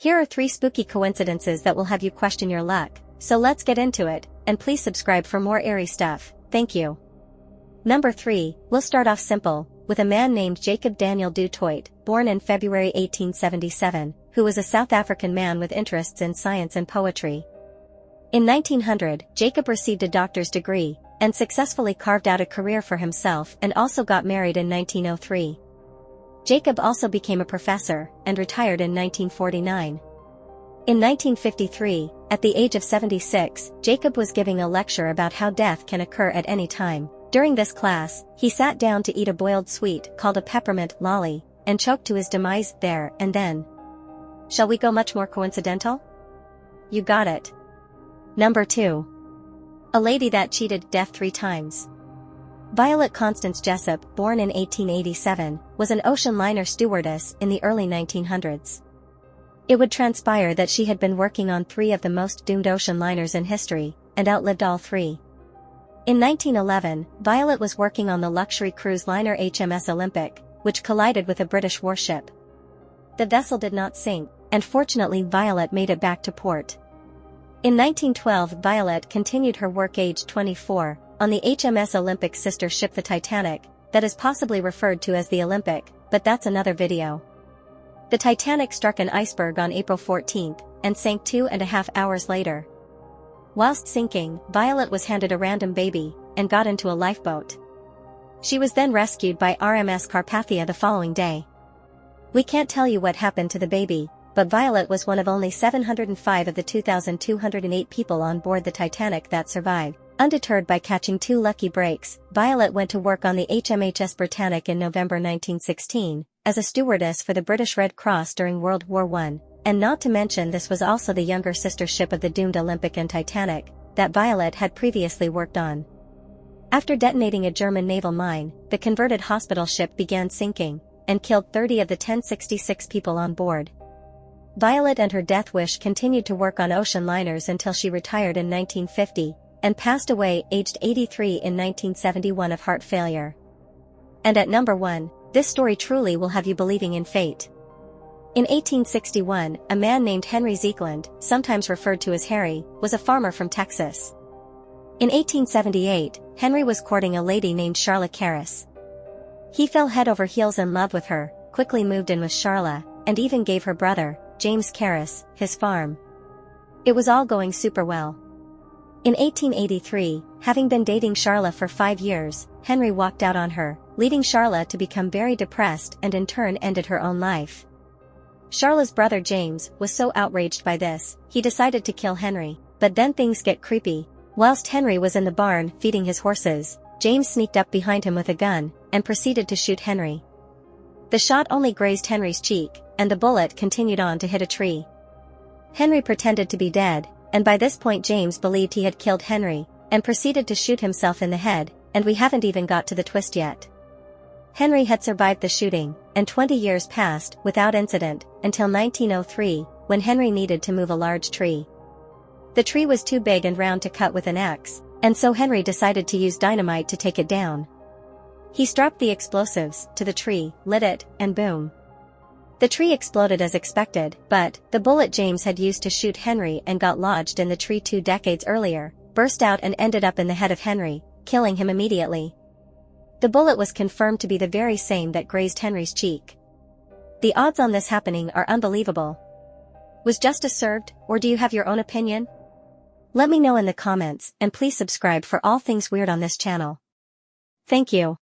Here are 3 spooky coincidences that will have you question your luck, so let's get into it, and please subscribe for more airy stuff, thank you. Number 3, we'll start off simple, with a man named Jacob Daniel du Toit, born in February 1877, who was a South African man with interests in science and poetry. In 1900, Jacob received a doctor's degree, and successfully carved out a career for himself and also got married in 1903. Jacob also became a professor, and retired in 1949. In 1953, at the age of 76, Jacob was giving a lecture about how death can occur at any time. During this class, he sat down to eat a boiled sweet called a peppermint lolly, and choked to his demise there and then. Shall we go much more coincidental? You got it. Number 2. A lady that cheated death 3 times. Violet Constance Jessup, born in 1887, was an ocean liner stewardess in the early 1900s. It would transpire that she had been working on 3 of the most doomed ocean liners in history, and outlived all 3. In 1911, Violet was working on the luxury cruise liner HMS Olympic, which collided with a British warship. The vessel did not sink, and fortunately Violet made it back to port. In 1912, Violet continued her work aged 24, on the HMS Olympic's sister ship the Titanic, that is possibly referred to as the Olympic, but that's another video. The Titanic struck an iceberg on April 14, and sank 2.5 hours later. Whilst sinking, Violet was handed a random baby, and got into a lifeboat. She was then rescued by RMS Carpathia the following day. We can't tell you what happened to the baby, but Violet was one of only 705 of the 2,208 people on board the Titanic that survived. Undeterred by catching 2 lucky breaks, Violet went to work on the HMHS Britannic in November 1916, as a stewardess for the British Red Cross during World War I, and not to mention this was also the younger sister ship of the doomed Olympic and Titanic, that Violet had previously worked on. After detonating a German naval mine, the converted hospital ship began sinking, and killed 30 of the 1,066 people on board. Violet and her death wish continued to work on ocean liners until she retired in 1950, and passed away aged 83 in 1971 of heart failure. And at number 1, this story truly will have you believing in fate. In 1861, a man named Henry Zeekland, sometimes referred to as Harry, was a farmer from Texas. In 1878, Henry was courting a lady named Charla Karras. He fell head over heels in love with her, quickly moved in with Charla, and even gave her brother, James Karras, his farm. It was all going super well. In 1883, having been dating Charla for 5 years, Henry walked out on her, leading Charla to become very depressed and in turn ended her own life. Charla's brother James was so outraged by this, he decided to kill Henry, but then things get creepy. Whilst Henry was in the barn feeding his horses, James sneaked up behind him with a gun, and proceeded to shoot Henry. The shot only grazed Henry's cheek, and the bullet continued on to hit a tree. Henry pretended to be dead, and by this point James believed he had killed Henry, and proceeded to shoot himself in the head, and we haven't even got to the twist yet. Henry had survived the shooting, and 20 years passed without incident, until 1903, when Henry needed to move a large tree. The tree was too big and round to cut with an axe, and so Henry decided to use dynamite to take it down. He strapped the explosives to the tree, lit it, and boom. The tree exploded as expected, but the bullet James had used to shoot Henry and got lodged in the tree 2 decades earlier, burst out and ended up in the head of Henry, killing him immediately. The bullet was confirmed to be the very same that grazed Henry's cheek. The odds on this happening are unbelievable. Was justice served, or do you have your own opinion? Let me know in the comments, and please subscribe for all things weird on this channel. Thank you.